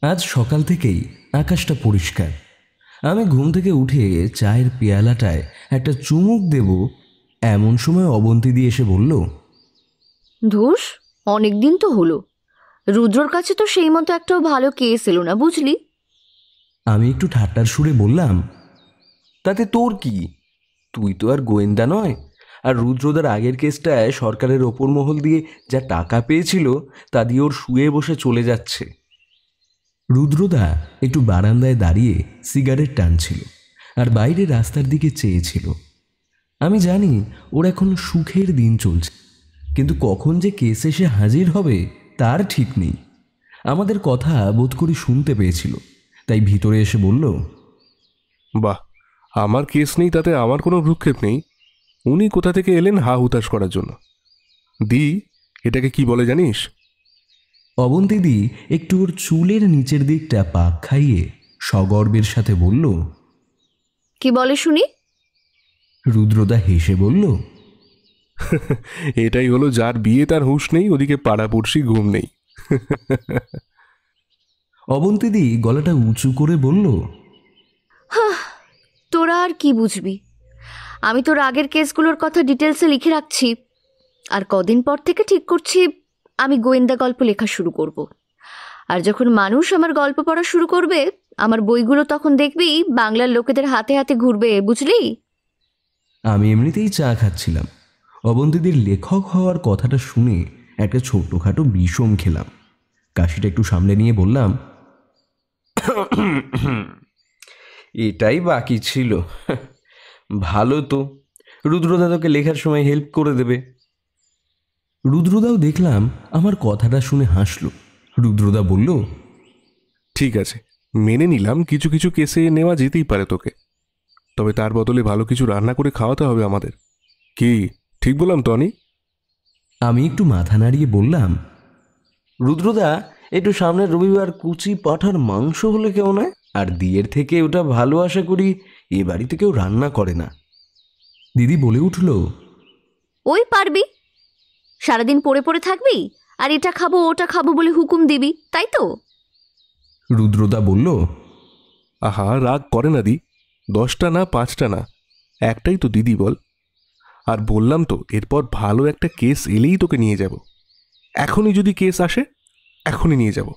আজ সকাল থেকেই আকাশটা পরিষ্কার। আমি ঘুম থেকে উঠে চায়ের পেয়ালাটায় একটা চুমুক দেব এমন সময় অবন্তীদি এসে বলল, ধুস, অনেকদিন তো হলো। রুদ্রর কাছে তো সেই মতো একটাও ভালো কেস এলো না, বুঝলি? আমি একটু ঠাট্টার সুরে বললাম, তাতে তোর কি? তুই তো আর গোয়েন্দা নয়। আর রুদ্রদার আগের কেসটায় সরকারের ওপর মহল দিয়ে যা টাকা পেয়েছিল তা দিয়ে ওর শুয়ে বসে চলে যাচ্ছে। রুদ্রদা একটু বারান্দায় দাঁড়িয়ে সিগারেট টানছিল আর বাইরে রাস্তার দিকে চেয়েছিল। আমি জানি ওর এখন সুখের দিন চলছে, কিন্তু কখন যে কেস এসে হাজির হবে তার ঠিক নেই। আমাদের কথা বোধ করি শুনতে পেয়েছিল, তাই ভিতরে এসে বলল, বাহ, আমার কেস নেই তাতে আমার কোনো ভ্রুক্ষেপ নেই। উনি কোথা থেকে এলেন হা হুতাশ করার জন্য? দি, এটাকে কি বলে জানিস? অবন্তীদি একটু ওর চুলের নিচের দিকটা পাক খাইয়ে সগর্বের সাথে বলল, কি বলে শুনি? রুদ্রদা হেসে বলল, এটাই হলো যার বিয়ে তার হুঁশ নেই, ওদিকে পাড়াপড়শি ঘুম নেই। অবন্তীদি গলাটা উঁচু করে বলল, তোরা আর কি বুঝবি? আমি তোর আগের কেসগুলোর কথা ডিটেলসে লিখে রাখছি, আর কদিন পর থেকে ঠিক করছি আমি গোয়েন্দা গল্প লেখা শুরু করব। আর যখন মানুষ আমার গল্প পড়া শুরু করবে, আমার বইগুলো তখন দেখবি বাংলার লোকেদের হাতে হাতে ঘুরবে, বুঝলি? আমি এমনিতেই চা খাচ্ছিলাম। অবন্তীদির লেখক হওয়ার কথাটা শুনে একটা ছোট্টখাটো বিষম খেলাম। কাশিটা একটু সামলে নিয়ে বললাম, এটাই বাকি ছিল। ভালো তো, রুদ্রদা তোকে লেখার সময় হেল্প করে দেবে। রুদ্রদাও দেখলাম আমার কথাটা শুনে হাসলো। রুদ্রদা বলল, ঠিক আছে, মেনে নিলাম কিছু কিছু কেসে নেওয়া যেতেই পারে তোকে, তবে তার বদলে ভালো কিছু রান্না করে খাওয়াতে হবে আমাদের। কি ঠিক বললাম টনি? আমি একটু মাথা নাড়িয়ে বললাম, রুদ্রদা, একটু সামনের রবিবার কুচি পাঁঠার মাংস হলে কেউ নয়? আর দিয়ের থেকে ওটা ভালো আশা করি এ বাড়িতে কেউ রান্না করে না। দিদি বলে উঠল, ওই পারবি? সারাদিন পড়ে পড়ে থাকবি আর এটা খাবো ওটা খাবো বলে হুকুম দিবি, তাই তো? রুদ্রদা বলল, আহা, রাগ করে না দি। 10টা না 5টা না, একটাই তো দিদি বল। আর বললাম তো, এরপর ভালো একটা কেস এলেই তোকে নিয়ে যাব। এখনই যদি কেস আসে এখনই নিয়ে যাব,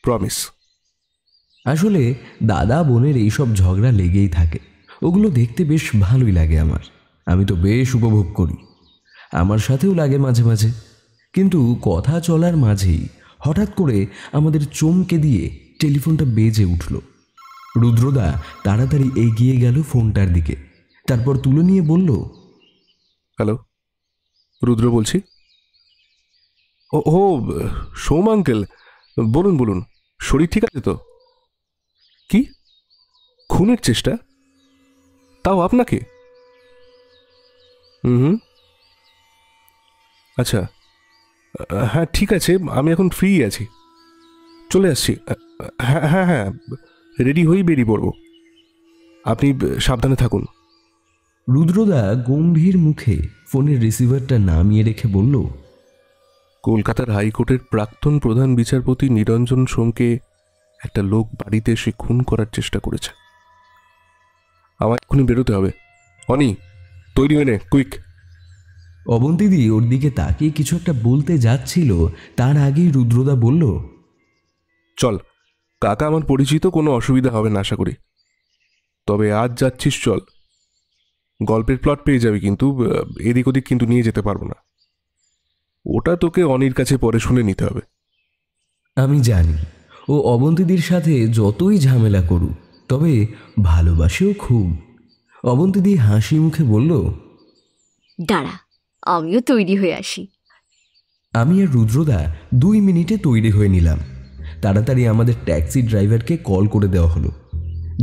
প্রমিস। আসলে দাদা বোনের এইসব ঝগড়া লেগেই থাকে। ওগুলো দেখতে বেশ ভালোই লাগে আমার। আমি তো বেশ উপভোগ করি। আমার সাথেও লাগে মাঝে মাঝে। কিন্তু কথা চলার মাঝেই হঠাৎ করে আমাদের চমকে দিয়ে টেলিফোনটা বেজে উঠল। রুদ্রদা তাড়াতাড়ি এগিয়ে গেল ফোনটার দিকে, তারপর তুলে নিয়ে বলল, হ্যালো, রুদ্র বলছি। ও ও, সোম আঙ্কেল, বলুন বলুন, শরীর ঠিক আছে তো? কি, খুনের চেষ্টা? তাও আপনাকে? হুম, আচ্ছা, হ্যাঁ ঠিক আছে, আমি এখন ফ্রি আছি, চলে আসছি। হ্যাঁ হ্যাঁ হ্যাঁ, রেডি হয়েই বেরিয়ে পড়ব। আপনি সাবধানে থাকুন। রুদ্রদা গম্ভীর মুখে ফোনের রিসিভারটা নামিয়ে রেখে বলল, কলকাতার হাইকোর্টের প্রাক্তন প্রধান বিচারপতি নিরঞ্জন সোমকে একটা লোক বাড়িতে এসে খুন করার চেষ্টা করেছে। আমার এক্ষুনি বেরোতে হবে। অনি, তৈরি হয়ে নে, কুইক। অবন্তীদি ওর দিকে তাকিয়ে কিছু একটা বলতে যাচ্ছিল, তার আগেই রুদ্রদা বলল, চল, কাকা আমার পরিচিত, কোনো অসুবিধা হবে না আশা করি। তবে আজ যাচ্ছিস চল, গল্পের প্লট পেয়ে যাবি, কিন্তু এদিক ওদিক কিন্তু নিয়ে যেতে পারবো না। ওটা তোকে অনির কাছে পরে শুনে নিতে হবে। আমি জানি ও অবন্তীদির সাথে যতই ঝামেলা করুক, তবে ভালোবাসেও খুব। অবন্তীদি হাসি মুখে বলল, দাঁড়া, আমিও তৈরি হয়ে আসি। আমি আর রুদ্রদা 2 মিনিটে তৈরি হয়ে নিলাম। তাড়াতাড়ি আমাদের ট্যাক্সি ড্রাইভারকে কল করে দেওয়া হলো।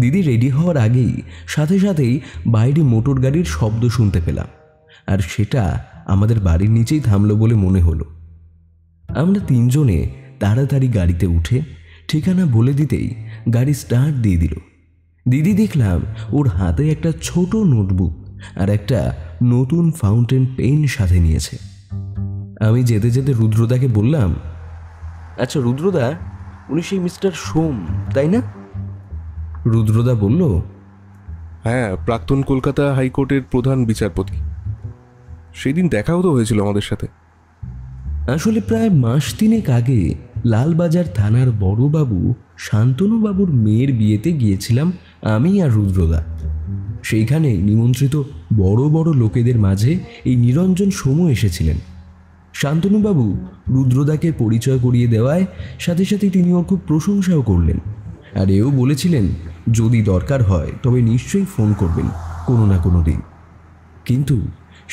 দিদি রেডি হওয়ার আগেই সাথে সাথেই বাইরে মোটর গাড়ির শব্দ শুনতে পেলাম, আর সেটা আমাদের বাড়ির নিচেই থামলো বলে মনে হলো। আমরা 3 জনে তাড়াতাড়ি গাড়িতে উঠে ঠিকানা বলে দিতেই গাড়ি স্টার্ট দিয়ে দিল। দিদি দেখলাম ওর হাতে একটা ছোট নোটবুক আর একটা নতুন ফাউন্টেন পেন সাথে নিয়েছে। আমি যেতে যেতে রুদ্রদাকে বললাম, আচ্ছা রুদ্রদা, উনি সেই মিস্টার সোম, তাই না? রুদ্রদা বলল, হ্যাঁ, প্রাক্তন কলকাতা হাইকোর্টের প্রধান বিচারপতি। সেই দিন দেখাও তো হয়েছিল আমাদের সাথে। আসলে প্রায় মাস তিনেক আগে লালবাজার থানার বড়বাবু শান্তনুবাবুর মেয়ের বিয়েতে গিয়েছিলাম আমি আর রুদ্রদা। সেইখানে নিমন্ত্রিত বড় বড় লোকেদের মাঝে এই নিরঞ্জন সোমও এসেছিলেন। শান্তনুবাবু রুদ্রদাকে পরিচয় করিয়ে দেওয়ায় সাথে সাথে তিনি ওর খুব প্রশংসাও করলেন, আর এও বলেছিলেন যদি দরকার হয় তবে নিশ্চয়ই ফোন করবেন কোনো না কোনো দিন। কিন্তু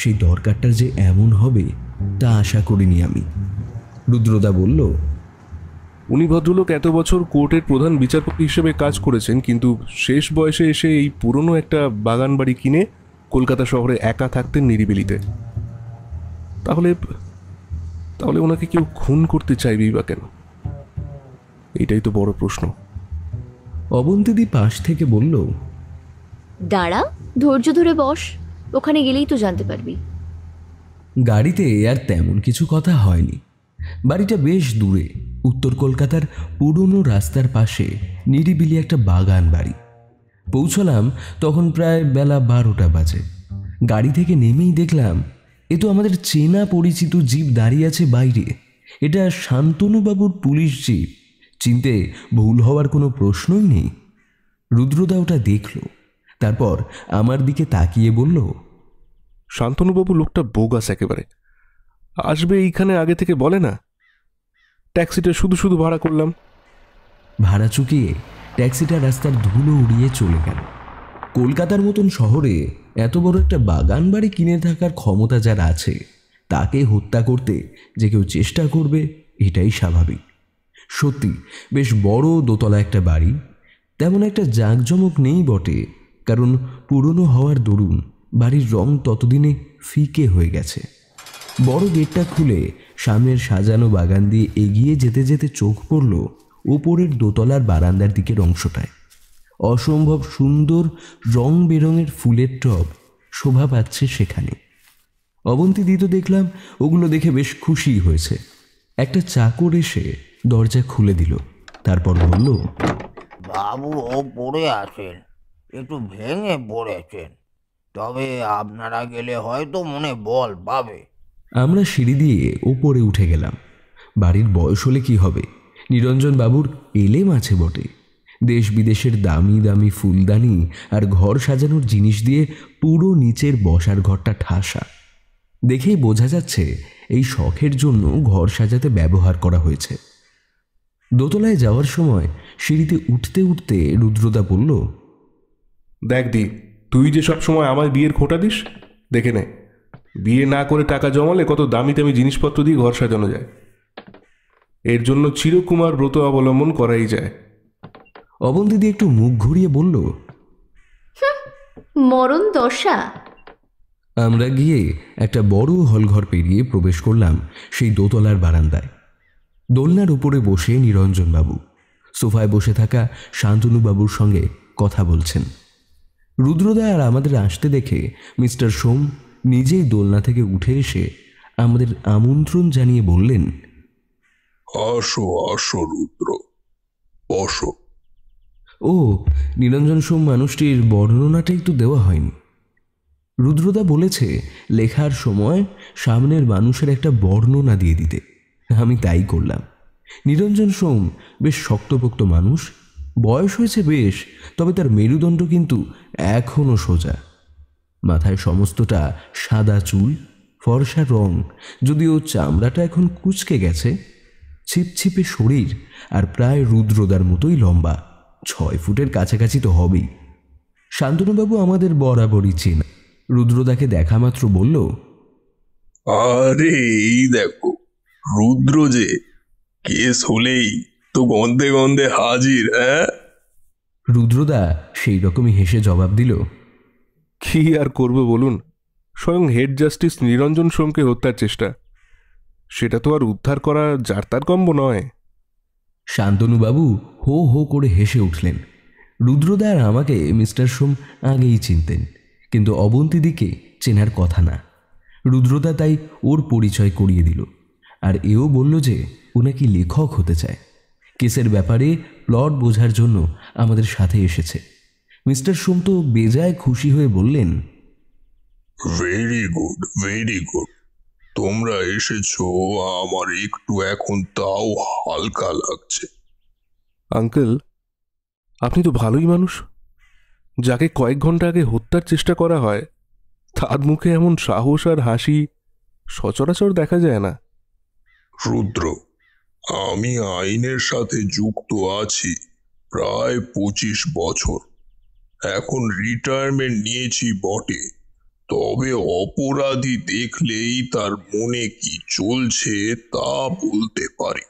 সেই দরকারটা যে এমন হবে তা আশা করিনি আমি। রুদ্রদা বলল, উনি ভদ্রলোক এত বছর কোর্টের প্রধান বিচারপতি হিসেবে কাজ করেছেন, কিন্তু শেষ বয়সে এসে এই পুরনো একটা বাগান বাড়ি কিনে কলকাতা শহরে একা থাকতেন নিরিবিলিতে। তাহলে তাহলে ওনাকে কেউ খুন করতে চাইবেই বা কেন? এটাই তো বড় প্রশ্ন। অবন্তীদি পাশ থেকে বলল, দাঁড়া, ধৈর্য ধরে বস, ওখানে গেলেই তো জানতে পারবি। গাড়িতে আর তেমন কিছু কথা হয়নি। বাড়িটা বেশ দূরে, উত্তর কলকাতার পুরনো রাস্তার পাশে নিরিবিলি একটা বাগান বাড়ি। পৌঁছলাম তখন প্রায় বেলা 12টা বাজে। গাড়ি থেকে নেমেই দেখলাম এ তো আমাদের চেনা পরিচিত জিপ দাঁড়িয়ে আছে বাইরে। এটা শান্তনুবাবুর পুলিশ জিপ, চিনতে ভুল হওয়ার কোনো প্রশ্নই নেই। রুদ্রদা ওটা দেখল, তারপর আমার দিকে তাকিয়ে বলল, শান্তনুবাবু লোকটা বোগাস একেবারে। আসবে এইখানে আগে থেকে বলে না। ট্যাক্সিটা শুধু শুধু ভাড়া করলাম। ভাড়া চুকিয়ে ট্যাক্সিটা রাস্তার ধুলো উড়িয়ে চলে গেল। কলকাতার মতন শহরে এত বড় একটা বাগান বাড়ি কিনে থাকার ক্ষমতা যার আছে, তাকে হত্যা করতে যে কেউ চেষ্টা করবে এটাই স্বাভাবিক। সত্যি বেশ বড় দোতলা একটা বাড়ি। তেমন একটা জাঁকজমক নেই বটে, কারণ পুরনো হওয়ার দরুন বাড়ির রং ততদিনে ফিকে হয়ে গেছে। বড় গেটটা খুলে সামনের সাজানো বাগান দিয়ে এগিয়ে যেতে যেতে চোখ পড়ল ওপরের দোতলার বারান্দার দিকের অংশটায়। অসম্ভব সুন্দর রং বেরঙের ফুলের টব শোভা পাচ্ছে সেখানে। অবন্তী দিত দেখলাম ওগুলো দেখে বেশ খুশি হয়েছে। একটা চাকর এসে দরজা খুলে দিল, তারপর বলল, বাবু ও পড়ে আছেন, একটু ভেঙে পড়েছেন, তবে আপনারা গেলে হয়তো মনে বল পাবে। আমরা সিঁড়ি দিয়ে ওপরে উঠে গেলাম। বাড়ির বয়স হলে কি হবে, নিরঞ্জন বাবুর এলেম আছে বটে। দেশ বিদেশের দামি দামি ফুলদানি আর ঘর সাজানোর জিনিস দিয়ে পুরো নিচের বসার ঘরটা ঠাসা। দেখেই বোঝা যাচ্ছে এই শখের জন্য ঘর সাজাতে ব্যবহার করা হয়েছে। দোতলায় যাওয়ার সময় সিঁড়িতে উঠতে উঠতে রুদ্রদা বলল, দেখ দি, তুই যে সব সময় আমার বিয়ের খোঁটা দিস, দেখে নে, বিয়ে না করে টাকা জমালে কত দামি দামি জিনিসপত্র দিয়ে ঘর সাজানো যায়। এর জন্য চিরকুমার ব্রত অবলম্বন করাই যায়। অবন্তীদি একটু মুখ ঘুরিয়ে বলল, মরণ দশা। আমরা গিয়ে একটা বড় হলঘর পেরিয়ে প্রবেশ করলাম সেই দোতলার বারান্দায়। দোলনার উপরে বসে নিরঞ্জনবাবু সোফায় বসে থাকা শান্তনুবাবুর সঙ্গে কথা বলছেন। রুদ্রদা আর আমাদের আসতে দেখে মিস্টার সোম নিজেই দোলনা থেকে উঠে এসে আমাদের আমন্ত্রণ জানিয়ে বললেন, আসো আসো রুদ্র, বসো। ও, নিরঞ্জন সোম মানুষটির বর্ণনাটাই তো দেওয়া হয়নি। রুদ্রদা বলেছে লেখার সময় সামনের মানুষের একটা বর্ণনা দিয়ে দিতে। আমি তাই করলাম। নিরঞ্জন সোম বেশ শক্তপোক্ত মানুষ, বয়স হয়েছে বেশ, তবে তার মেরুদণ্ড কিন্তু এখনও সোজা। মাথায় সমস্তটা সাদা চুল, ফর্সা রং, যদিও চামড়াটা এখন কুঁচকে গেছে। ছিপছিপে শরীর আর প্রায় রুদ্রদার মতোই লম্বা, 6 ফুটের কাছাকাছি তো হবেই। শান্তনুবাবু আমাদের বরাবরই চেনা। রুদ্রদাকে দেখা মাত্র বলল, আরে এই দেখো রুদ্র, যে কেস হলেই তো গন্ধে গন্ধে হাজির। হ্যাঁ, রুদ্রদা সেই রকমই হেসে জবাব দিল, কি আর করবো বলুন, স্বয়ং হেড জাস্টিস নিরঞ্জন সোমকে হত্যার চেষ্টা, সেটা তো আর উদ্ধার করা যার তার কম্ব নয়। শান্তনুবাবু হো হো করে হেসে উঠলেন। রুদ্রদা আর আমাকে মিস্টার সোম আগেই চিনতেন, কিন্তু অবন্তীদিকে চেনার কথা না। রুদ্রদা তাই ওর পরিচয় করিয়ে দিল, আর এও বলল যে ও নাকি লেখক হতে চায়। কেসের ব্যাপারে প্লট বোঝার জন্য আমাদের সাথে এসেছে। মিস্টার সোম তো বেজায় খুশি হয়ে বললেন, ভেরি গুড, ভেরি গুড। তোমরা এসেছো, আমার একটু এখন তাও হালকা লাগছে। আঙ্কেল, আপনি তো ভালোই মানুষ। যাকে কয়েক ঘন্টা আগে হত্যার চেষ্টা করা হয় তার মুখে এমন সাহস আর হাসি সচরাচর দেখা যায় না। রুদ্র, আমি আইনের সাথে যুক্ত আছি প্রায় 25 বছর। এখন রিটায়ারমেন্ট নিয়েছি বটে, তবে অপরাধী দেখলেই তার মনে কি চলছে তা বলতে পারি।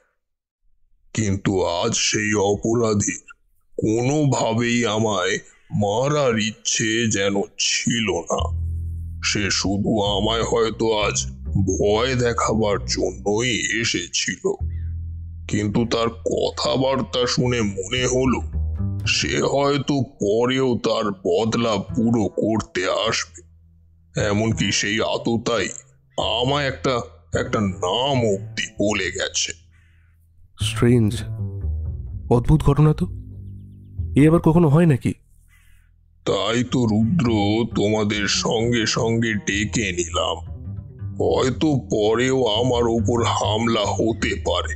কিন্তু আজ সেই অপরাধীর কোনোভাবেই আমায় মারার ইচ্ছে যেন ছিল না। সে শুধু আমায় হয়তো আজ ভয় দেখাবার জন্যই এসেছিল, কিন্তু তার কথাবার্তা শুনে মনে হলো সে হয়তো পরেও তার বদলা পুরো করতে আসবে। এমনকি সেই আততাই আমায় একটা নাম অব্দি বলে গেছে। স্ট্রেঞ্জ, অদ্ভুত ঘটনা তো। এ আবার কখনো হয় নাকি? তাই তো রুদ্র তোমাদের সঙ্গে সঙ্গে ডেকে নিলাম। হয়তো পরেও আমার ওপর হামলা হতে পারে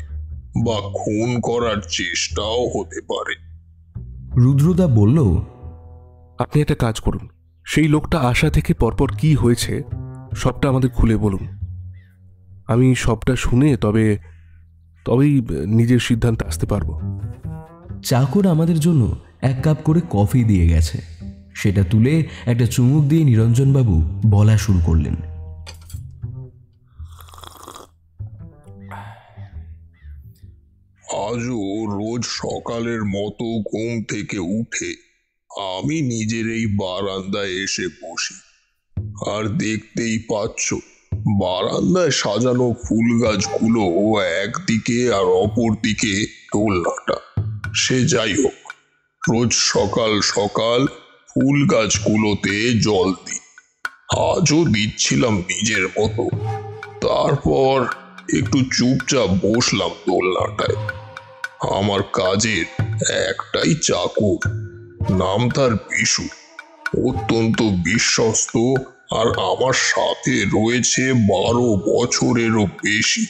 বা খুন করার চেষ্টাও হতে পারে। রুদ্রদা বলল, আপনি একটা কাজ করুন, সেই লোকটা আসা থেকে পরপর কি হয়েছে সবটা আমাদের খুলে বলুন। আমি সবটা শুনে তবেই নিজের সিদ্ধান্তে আসতে পারবো। চাকর আমাদের জন্য 1 কাপ করে কফি দিয়ে গেছে। সেটা তুলে একটা চুমুক দিয়ে নিরঞ্জনবাবু বলা শুরু করলেন। আজও রোজ সকালের মতো ঘুম থেকে উঠে আমি নিজের এই বারান্দায় এসে বসি। আর দেখতেই পাচ্ছ, বারান্দায় সাজানো ফুল গাছগুলো একদিকে আর অপর দিকে দোলনাটা। সে যাই হোক, রোজ সকাল সকাল ফুল গাছগুলোতে জল দিই। আজও দিচ্ছিলাম নিজের মতো। তারপর একটু চুপচাপ বসলাম দোলনাটায়। আমার কাজের একটাই চাকর, নাম তার বিশু। অত্যন্ত বিশ্বস্ত, আর আমার সাথে রয়েছে 12 বছরেরও বেশি।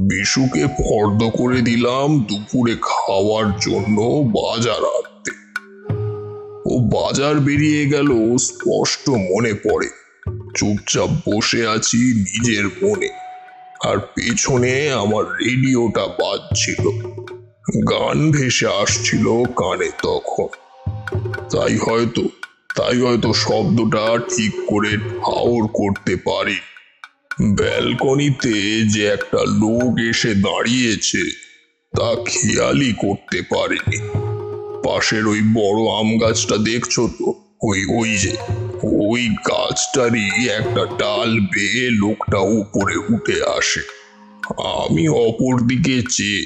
বিশুকে ফর্দ করে দিলাম দুপুরে খাওয়ার জন্য বাজার আনতে। ও বাজার বেরিয়ে গেল স্পষ্ট মনে পড়ে। চুপচাপ বসে আছি নিজের মনে, আর পেছনে আমার রেডিওটা বাজছিল। গান ভেসে আসছিল কানে তখন। তাই হয়তো শব্দটা ঠিক করে ঠাউর করতে পারি। ব্যালকনিতে যে একটা লোক এসে দাঁড়িয়েছে তা খেয়ালই করতে পারিনি। পাশের ওই বড় আম গাছটা দেখছো তো, ওই গাছটারই একটা ডাল বেয়ে লোকটা উপরে উঠে আসে। আমি অপর দিকে চেয়ে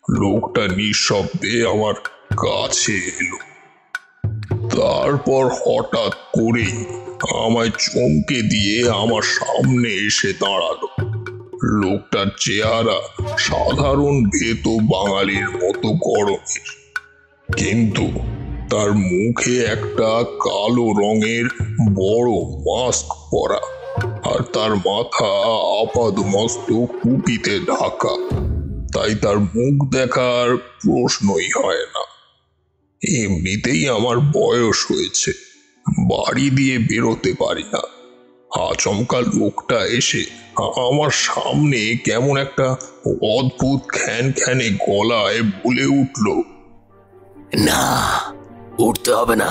লোকটা নিঃশব্দে আমার কাছে এলো। তারপর হঠাৎ করেই আমায় চমকে দিয়ে আমার সামনে এসে দাঁড়ালো। লোকটার চেহারা সাধারণ ভেতো বাঙালির মতো গরমের, কিন্তু তার মুখে একটা কালো রঙের বড় মাস্ক পরা, আর তার মাথা আপাদমস্তক টুপিতে ঢাকা। তাই তার মুখ দেখার প্রশ্নই হয় না। এমনিতেই আমার বয়স হয়েছে, বাড়ি দিয়ে বেরোতে পারি না। আচমকা লোকটা এসে আমার সামনে কেমন একটা অদ্ভুত খ্যানখ্যানে গলায় বলে উঠল, না, উঠতে হবে না।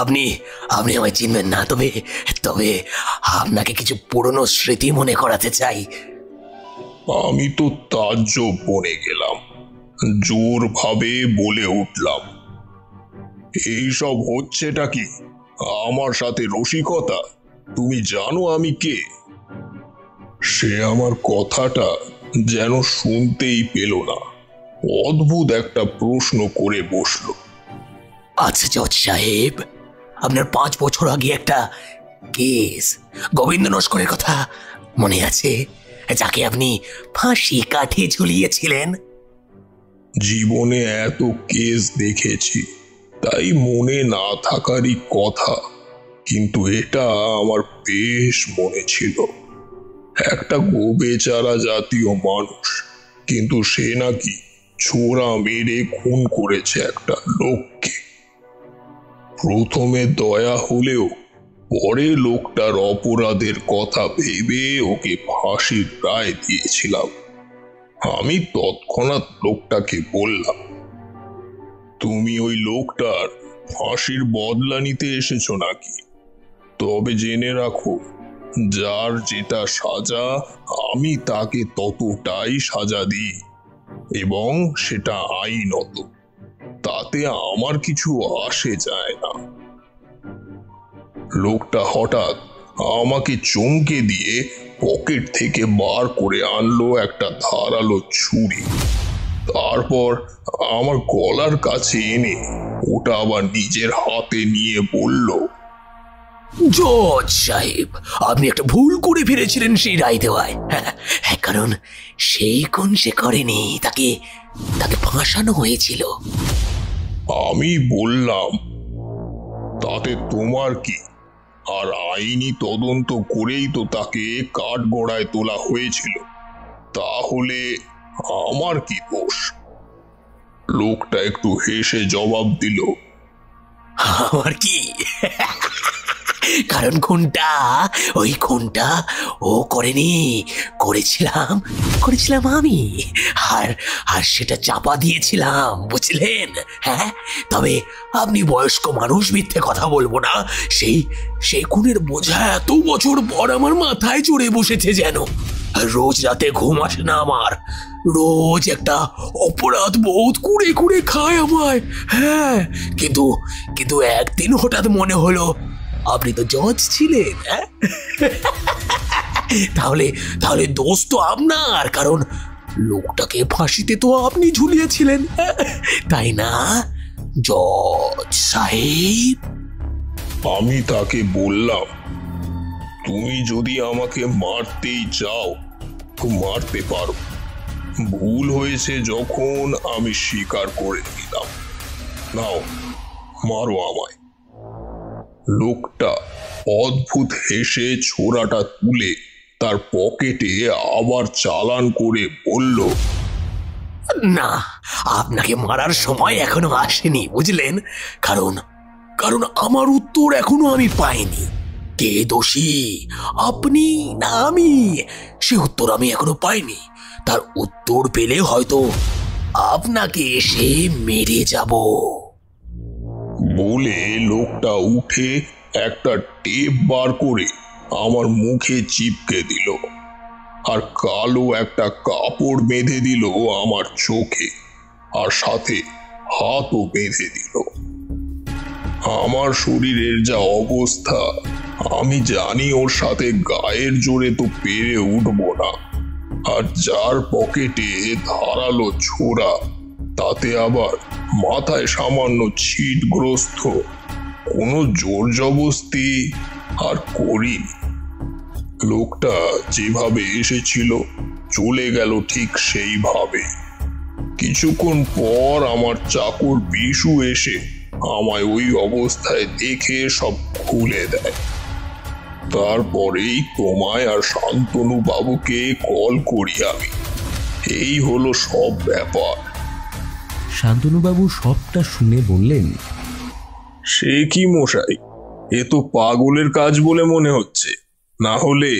আপনি আপনি আমায় চিনবেন না, তবে তবে আপনাকে কিছু পুরনো স্মৃতি মনে করাতে চাই। আমি তো তাজ্জব বনে গেলাম। জোরভাবে বলে উঠলাম, এইসব হচ্ছেটা কি? আমার সাথে রসিকতা? তুমি জানো আমি কে? সে আমার কথাটা যেন শুনতেই পেল না। অদ্ভুত একটা প্রশ্ন করে বসলো। আচ্ছা জজ সাহেব, আপনার 5 বছর আগে একটা কেস, গোবিন্দ নস্করের কথা মনে আছে, যাকে আপনি ফাঁসি কাঠে ঝুলিয়েছিলেন? জীবনে এত কেস দেখেছি, তাই মনে না থাকারই কথা, কিন্তু এটা আমার বেশ মনে ছিল। একটা গোবেচারা জাতীয় মানুষ, কিন্তু সে নাকি ছোরা মেরে খুন করেছে একটা লোককে। প্রথমে দয়া হলেও পরে লোকটার অপরাধের কথা ভেবে ওকে ফাঁসির রায় দিয়েছিলাম। আমি তৎক্ষণাৎ লোকটাকে বললাম, তুমি ওই লোকটার ফাঁসির বদলা নিতে এসেছো নাকি? তবে জেনে রাখো, যার যেটা সাজা আমি তাকে ততটাই সাজা দিই, এবং সেটা আইনত। তাতে আমার কিছু আসে যায় না। লোকটা হঠাৎ আমাকে চমকে দিয়ে পকেট থেকে বার করে আনলো একটা ধারালো ছুরি। তারপর আমার গলার কাছে এনে ওটা আবার নিজের হাতে নিয়ে বলল, জজ সাহেব, আপনি একটা ভুল করে ফিরেছিলেন সেই রায় দেওয়ায়। হ্যাঁ, কারণ সেই খুন সে করেনি, তাকে তাকে ফাঁসানো হয়েছিল। আমি বললাম, তাতে তোমার কি? আর আইনি তদন্ত করেই তো তাকে কাঠগড়ায় তোলা হয়েছিল, তাহলে আমার কি দোষ? লোকটা একটু হেসে জবাব দিল, আমার কি? কারণ ওই খুনটা ও করেনি, করেছিলাম আমি। আর আর সেটা চাপা দিয়েছিলাম, বুঝলেন? হ্যাঁ, তবে আপনি বয়স্ক মানুষ, মিথ্যে কথা বলবো না। সেই খুনের বোঝা এত বছর পর আমার মাথায় চড়ে বসেছে যেন। আর রোজ রাতে ঘুম আসে না আমার। রোজ একটা অপরাধ বোধ কুড়ে কুড়ে খায় আমায়। হ্যাঁ, কিন্তু একদিন হঠাৎ মনে হলো, আপনি তো জজ ছিলেন, হ্যাঁ? তাহলে দোষ তো আপনার, কারণ লোকটাকে ফাঁসিতে তো আপনি ঝুলিয়েছিলেন, তাই না জজ সাহেব? আমি তাকে বললাম, তুমি যদি আমাকে মারতেই চাও তো মারতে পারো। ভুল হয়েছে যখন আমি স্বীকার করে নিলাম। নাও, মারো আমায়। লোকটা অদ্ভুত হেসে ছোরাটা তুলে তার পকেটে আবার চালান করে বলল, না, আপনাকে মারার সময় এখনো আসেনি, বুঝলেন? কারণ আমার উত্তর এখনো আমি পাইনি। কে দোষী, আপনি না আমি, সে উত্তর আমি এখনো পাইনি। তার উত্তর পেলে হয়তো আপনাকে এসে মেরে যাব। বলে লোকটা উঠে একটা টেপ বার করে আমার মুখে চিপকে দিল, আর কালো একটা কাপড় বেঁধে দিল আমার চোখে, আর সাথে হাতও বেঁধে দিল। আমার শরীরের যা অবস্থা, আমি জানি ওর সাথে গায়ের জোরে তো পেরে উঠবো না। আর যার পকেটে ধারালো ছোরা, তাতে আবার মাথায় সামান্য ছিটগ্রস্ত, কোনো জোর জবস্তি আর করিনি। লোকটা যেভাবে এসেছিল চলে গেল ঠিক সেইভাবে। কিছুক্ষণ পর আমার চাকর বিশু এসে আমায় ওই অবস্থায় দেখে সব খুলে দেয়। তারপরেই তোমায় আর শান্তনু বাবুকে কল করি আমি। এই হলো সব ব্যাপার। শান্তনুবাবু সবটা শুনে বললেন, সে কি মশাই, এ তো পাগলের কাজ বলে মনে হচ্ছে। না হলে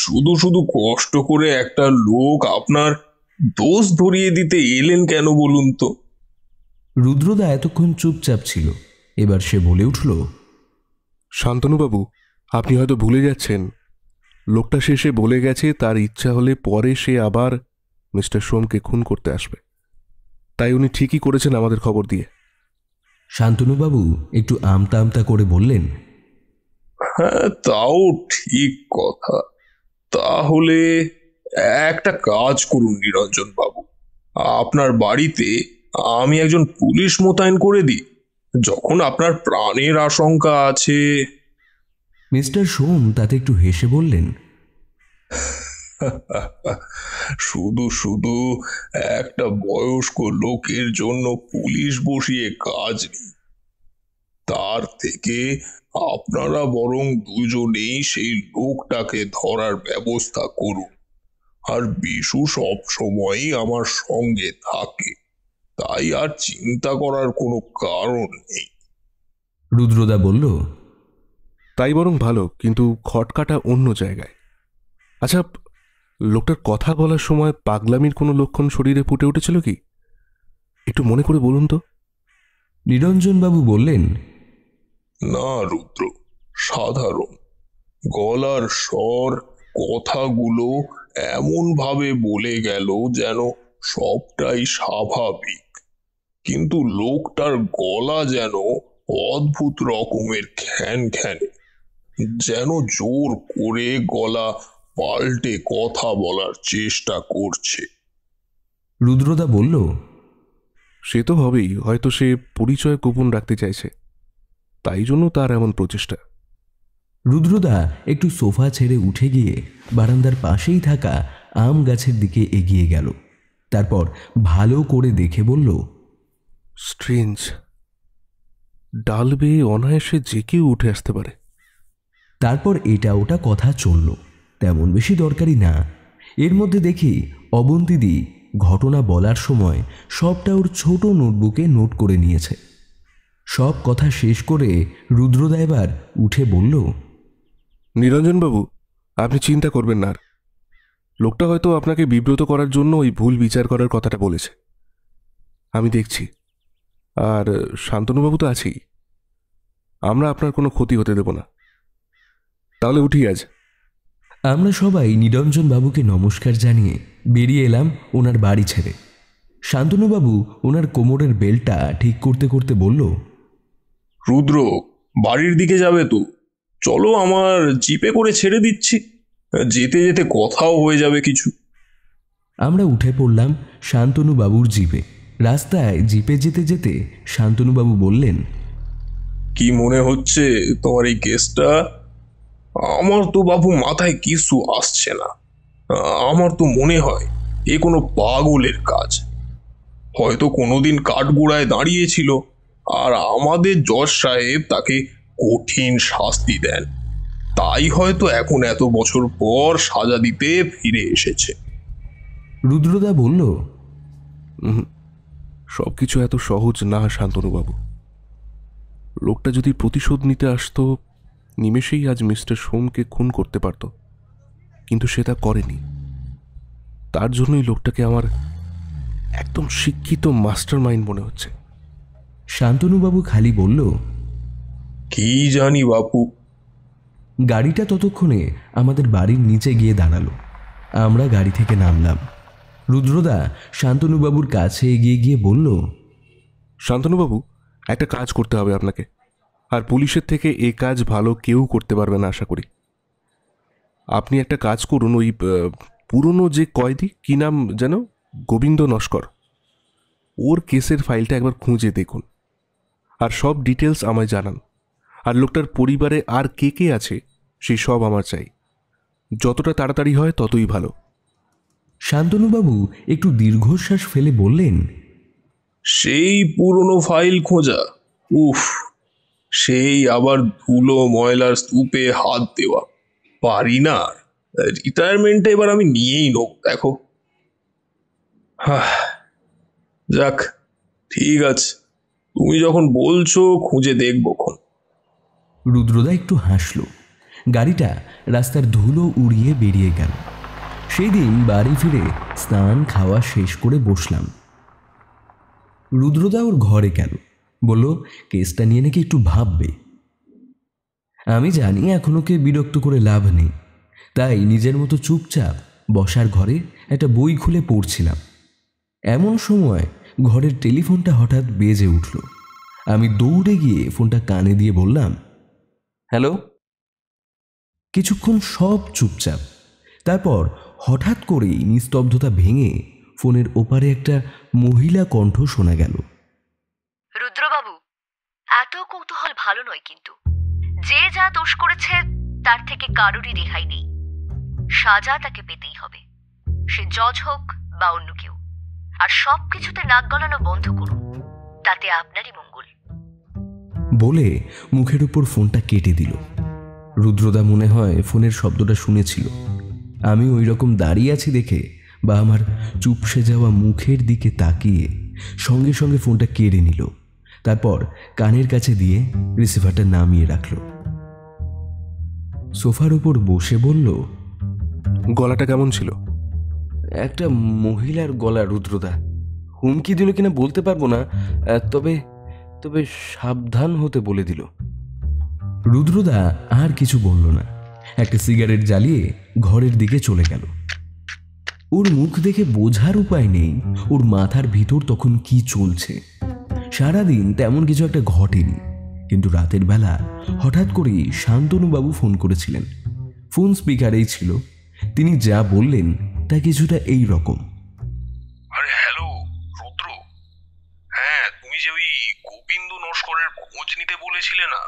শুধু শুধু কষ্ট করে একটা লোক আপনার দোষ ধরিয়ে দিতে এলেন কেন বলুন তো? রুদ্রদা এতক্ষণ চুপচাপ ছিল, এবার সে বলে উঠল, শান্তনুবাবু, আপনি হয়তো ভুলে যাচ্ছেন, লোকটা শেষে বলে গেছে তার ইচ্ছা হলে পরে সে আবার মিস্টার সোমকে খুন করতে আসবে। তাই উনি ঠিকই করেছেন আমাদের খবর দিয়ে। শান্তনুবাবু একটু আমতা আমতা করে বললেন, হ্যাঁ, তাও ঠিক কথা। তাহলে একটা কাজ করুন নিরঞ্জন বাবু, আপনার বাড়িতে আমি একজন পুলিশ মোতায়েন করে দিই, যখন আপনার প্রাণের আশঙ্কা আছে। মিস্টার সোম তাতে একটু হেসে বললেন, শুধু শুধু একটা বয়স্ক লোকের জন্য পুলিশ বসিয়ে কাজ নেই। তার থেকে আপনারা বরং দুজনেই সেই লোকটাকে ধরার ব্যবস্থা করুন। আর বিশু সব সময়ই আমার সঙ্গে থাকে, তাই আর চিন্তা করার কোনো কারণ নেই। রুদ্রদা বলল, তাই বরং ভালো, কিন্তু খটকাটা অন্য জায়গায়। আচ্ছা, লোকটার কথা বলার সময় পাগলামির কোনো লক্ষণ শরীরে ফুটে উঠেছিল কি? একটু মনে করে বলুন তো। নিরঞ্জনবাবু বললেন, না রুদ্র, সাধারণ। গলার স্বর, কথাগুলো এমন ভাবে বলে গেল যেন সবটাই স্বাভাবিক, কিন্তু লোকটার গলা যেন অদ্ভুত রকমের খ্যানখ্যানে, যেন জোর করে গলা পাল্টে কথা বলার চেষ্টা করছে। রুদ্রদা বলল, সে তো হবেই, হয়তো সে পরিচয় গোপন রাখতে চাইছে, তাই জন্য তার এমন প্রচেষ্টা। রুদ্রদা একটু সোফা ছেড়ে উঠে গিয়ে বারান্দার পাশেই থাকা আম গাছের দিকে এগিয়ে গেল। তারপর ভালো করে দেখে বলল, স্ট্রেঞ্জ, ডাল বেয়ে অনায়াসে যে কেউ উঠে আসতে পারে। তারপর এটা ওটা কথা চলল, তেমন বেশি দরকারি না। এর মধ্যে দেখি অবন্তীদি ঘটনা বলার সময় সবটা ওর ছোট নোটবুকে নোট করে নিয়েছে। সব কথা শেষ করে রুদ্রদা এবার উঠে বলল, নিরঞ্জনবাবু, আপনি চিন্তা করবেন না আর। লোকটা হয়তো আপনাকে বিব্রত করার জন্য ওই ভুল বিচার করার কথাটা বলেছে, আমি দেখছি। আর শান্তনুবাবু তো আছেই, আমরা আপনার কোনো ক্ষতি হতে দেব না। তাহলে উঠি আজ। আমরা সবাই নিরঞ্জনবাবুকে নমস্কার জানিয়ে বেরিয়ে এলাম ওনার বাড়ি ছেড়ে। শান্তনুবাবু ওনার কোমরের বেল্টটা ঠিক করতে করতে বলল, রুদ্র, বাড়ির দিকে যাবে তো? চলো, আমার জিপে করে ছেড়ে দিচ্ছি, যেতে যেতে কথাও হয়ে যাবে কিছু। আমরা উঠে পড়লাম শান্তনুবাবুর জিপে। রাস্তায় জিপে যেতে যেতে শান্তনুবাবু বললেন, কি মনে হচ্ছে তোমার এই কেসটা? আমার তো বাবু মাথায় কিছু আসছে না। আমার তো মনে হয় এ কোনো পাগলের কাজ। হয়তো কোনোদিন কাঠগোড়ায় দাঁড়িয়েছিল, আর আমাদের জজ সাহেব তাকে কঠিন শাস্তি দেন, তাই হয়তো এখন এত বছর পর সাজা দিতে ফিরে এসেছে। রুদ্রদা বলল, সব কিছু এত সহজ না শান্তনুবাবু। লোকটা যদি প্রতিশোধ নিতে আসতো, নিমেষেই আজ মিস্টার সোমকে খুন করতে পারত, কিন্তু সে তা করেনি। তার জন্যই লোকটাকে আমার একদম শিক্ষিত মাস্টার মাইন্ড মনে হচ্ছে। শান্তনুবাবু খালি বলল, কি জানি বাপু। গাড়িটা ততক্ষণে আমাদের বাড়ির নিচে গিয়ে দাঁড়ালো। আমরা গাড়ি থেকে নামলাম। রুদ্রদা শান্তনুবাবুর কাছে এগিয়ে গিয়ে বলল, শান্তনুবাবু, একটা কাজ করতে হবে আপনাকে, আর পুলিশের থেকে এ কাজ ভালো কেউ করতে পারবে না আশা করি। আপনি একটা কাজ করুন, ওই পুরনো যে কয়েদি, কি নাম যেন, গোবিন্দ নস্কর, ওর কেসের ফাইলটা একবার খুঁজে দেখুন, আর সব ডিটেলস আমায় জানান। আর লোকটার পরিবারে আর কে কে আছে সেই সব আমার চাই। যতটা তাড়াতাড়ি হয় ততই ভালো। শান্তনুবাবু একটু দীর্ঘশ্বাস ফেলে বললেন, সেই পুরনো ফাইল খোঁজা? উফ, সেই আবার ধুলো ময়লার স্তূপে হাত দেওয়া, পারি না। রিটায়ারমেন্টে এবার আমি নিয়েই নেব, দেখো। যাক, ঠিক আছে, তুমি যখন বলছো খুঁজে দেখবক্ষণ। রুদ্রদা একটু হাসল। গাড়িটা রাস্তার ধুলো উড়িয়ে বেরিয়ে গেল। সেই দিন বাড়ি ফিরে স্নান খাওয়া শেষ করে বসলাম। রুদ্রদা ওর ঘরে গেল, বলল কেসটা নিয়ে নাকি একটু ভাববে। আমি জানি এখন ওকে বিরক্ত করে লাভ নেই, তাই নিজের মতো চুপচাপ বসার ঘরে একটা বই খুলে পড়ছিলাম। এমন সময় ঘরের টেলিফোনটা হঠাৎ বেজে উঠল। আমি দৌড়ে গিয়ে ফোনটা কানে দিয়ে বললাম, হ্যালো। কিছুক্ষণ সব চুপচাপ। তারপর হঠাৎ করেই নিস্তব্ধতা ভেঙে ফোনের ওপারে একটা মহিলা কণ্ঠ শোনা গেল। রুদ্রবাবু, এত কৌতূহল ভালো নয়, কিন্তু যে যা দোষ করেছে তার থেকে কারোরই রেহাই নেই। সাজা তাকে পেতেই হবে, সে জজ হোক বা অন্য কেউ। আর সব কিছুতে নাক গলানো বন্ধ করুন, তাতে আপনারই মঙ্গল। বলে মুখের উপর ফোনটা কেটে দিল। রুদ্রদা মনে হয় ফোনের শব্দটা শুনেছিল। আমি ওই রকম দাঁড়িয়ে আছি দেখে বা আমার চুপসে যাওয়া মুখের দিকে তাকিয়ে সঙ্গে সঙ্গে ফোনটা কেড়ে নিল। তারপর কানের কাছে দিয়ে রিসিভারটা নামিয়ে রাখল। সোফার উপর বসে বলল, গলাটা কেমন ছিল? একটা মহিলার গলা রুদ্রদা। হুমকি দিল কিনা বলতে পারবো না, তবে তবে সাবধান হতে বলে দিল। রুদ্রদা আর কিছু বলল না, একটা সিগারেট জ্বালিয়ে ঘরের দিকে চলে গেল। ওর মুখ দেখে বোঝার উপায় নেই ওর মাথার ভিতর তখন কি চলছে। সারাদিন তেমন কিছু একটা ঘটেনি, কিন্তু রাতের বেলা হঠাৎ করেই শান্তনুবাবু ফোন করেছিলেন। ফোন স্পিকারেই ছিল। তিনি যা বললেন তা কিছুটা এই রকম। আরে হ্যালো রুদ্র, হ্যাঁ তুমি যে ওই গোবিন্দ নস্করের খোঁজ নিতে বলেছিলে না,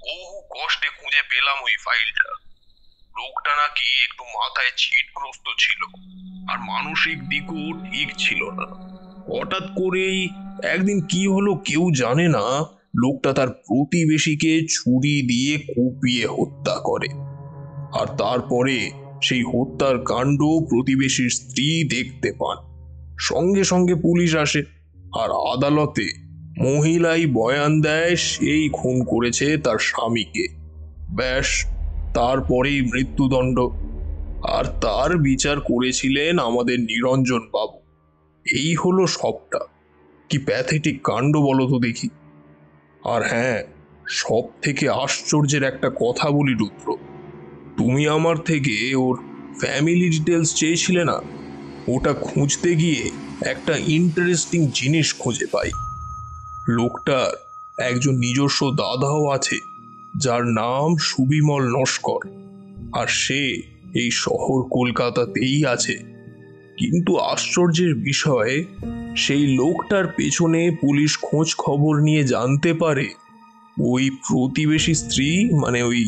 বহু কষ্টে খুঁজে পেলাম ওই ফাইলটা। লোকটা নাকি একটু মাথায় ছিটগ্রস্ত ছিল আর মানসিক দিকও ঠিক ছিল না। হঠাৎ করেই একদিন কি হলো কেউ জানে না, লোকটা তার প্রতিবেশীকে ছুরি দিয়ে কুপিয়ে হত্যা করে। আর তারপরে সেই হত্যার কাণ্ড প্রতিবেশীর স্ত্রী দেখতে পান। সঙ্গে সঙ্গে পুলিশ আসে আর আদালতে মহিলাই বয়ান দেয় সেই খুন করেছে তার স্বামীকে। ব্যাস, তারপরেই মৃত্যুদণ্ড। আর তার বিচার করেছিলেন আমাদের নিরঞ্জন বাবু। এই হলো সবটা। কি প্যাথেটিক কাণ্ড বলো তো দেখি। আর হ্যাঁ, সব থেকে আশ্চর্যের একটা কথা বলি রুদ্র, তুমি আমার থেকে ওর ফ্যামিলি ডিটেলস চেয়েছিলে না, ওটা খুঁজতে গিয়ে একটা ইন্টারেস্টিং জিনিস খুঁজে পাই। লোকটার একজন নিজস্ব দাদাও আছে, যার নাম সুবিমল নস্কর, আর সে এই শহর কলকাতাতেই আছে। কিন্তু আশ্চর্যের বিষয়, সেই লোকটার পেছনে পুলিশ খোঁজ খবর নিয়ে জানতে পারে ওই প্রতিবেশী স্ত্রী, মানে ওই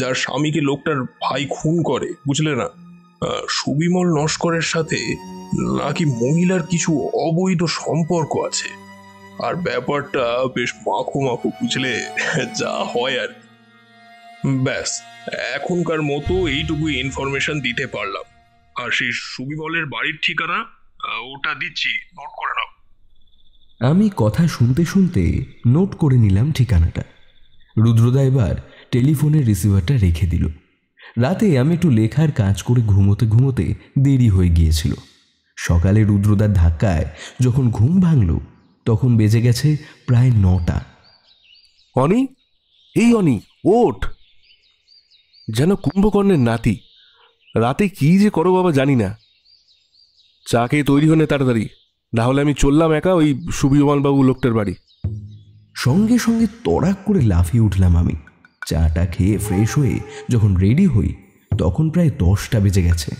যার স্বামীকে লোকটার ভাই খুন করে, বুঝলে না, সুবিমল নস্করের সাথে নাকি মহিলার কিছু অবৈধ সম্পর্ক আছে। আর ব্যাপারটা বেশ মাখো মাখো, বুঝলে, যা হয় আর কি। ব্যাস, এখনকার মতো এইটুকুই ইনফরমেশন দিতে পারলাম। আর সেই সুবিমলের বাড়ির ঠিকানা ওটা দিচ্ছি, নোট করে নাও। আমি কথা শুনতে শুনতে নোট করে নিলাম ঠিকানাটা। রুদ্রদা এবার টেলিফোনের রিসিভারটা রেখে দিল। রাতে আমি একটু লেখার কাজ করে ঘুমোতে ঘুমোতে দেরি হয়ে গিয়েছিল। সকালে রুদ্রদার ধাক্কায় যখন ঘুম ভাঙল তখন বেজে গেছে প্রায় 9টা। অনি, এই অনি, ওঠ। যেন কুম্ভকর্ণের নাতি। রাতে কি যে করো বাবা জানি না। চা খেয়ে তৈরি হনে তাড়াতাড়ি, নাহলে আমি চললাম একা ওই সুবিমলবাবু লোকটার বাড়ি। সঙ্গে সঙ্গে তড়াক করে লাফিয়ে উঠলাম আমি। চাটা খেয়ে ফ্রেশ হয়ে যখন রেডি হই তখন প্রায় 10টা বেজে গেছে।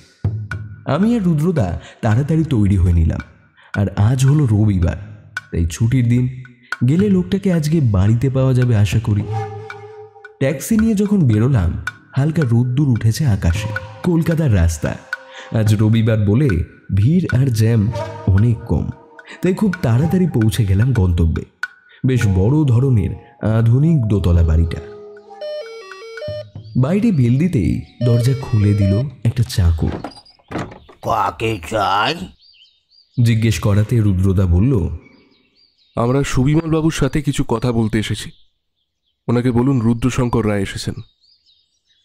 আমি আর রুদ্রদা তাড়াতাড়ি তৈরি হয়ে নিলাম। আর আজ হলো রবিবার, তাই ছুটির দিন, গেলে লোকটাকে আজকে বাড়িতে পাওয়া যাবে আশা করি। ট্যাক্সি নিয়ে যখন বেরোলাম হালকা রোদ্দুর উঠেছে আকাশে। কলকাতার রাস্তা আজ রবিবার বলে ভিড় আর জ্যাম অনেক কম, তাই খুব তাড়াতাড়ি পৌঁছে গেলাম গন্তব্যে। বেশ বড় ধরনের আধুনিক দোতলা বাড়িটা। বাইরে বেল দিতেই দরজা খুলে দিল একটা চাকর। কাকে চাই? জিজ্ঞেস করাতে রুদ্রদা বলল, আমরা সুবিমলবাবুর সাথে কিছু কথা বলতে এসেছি। ওনাকে বলুন রুদ্রশঙ্কর রায় এসেছেন।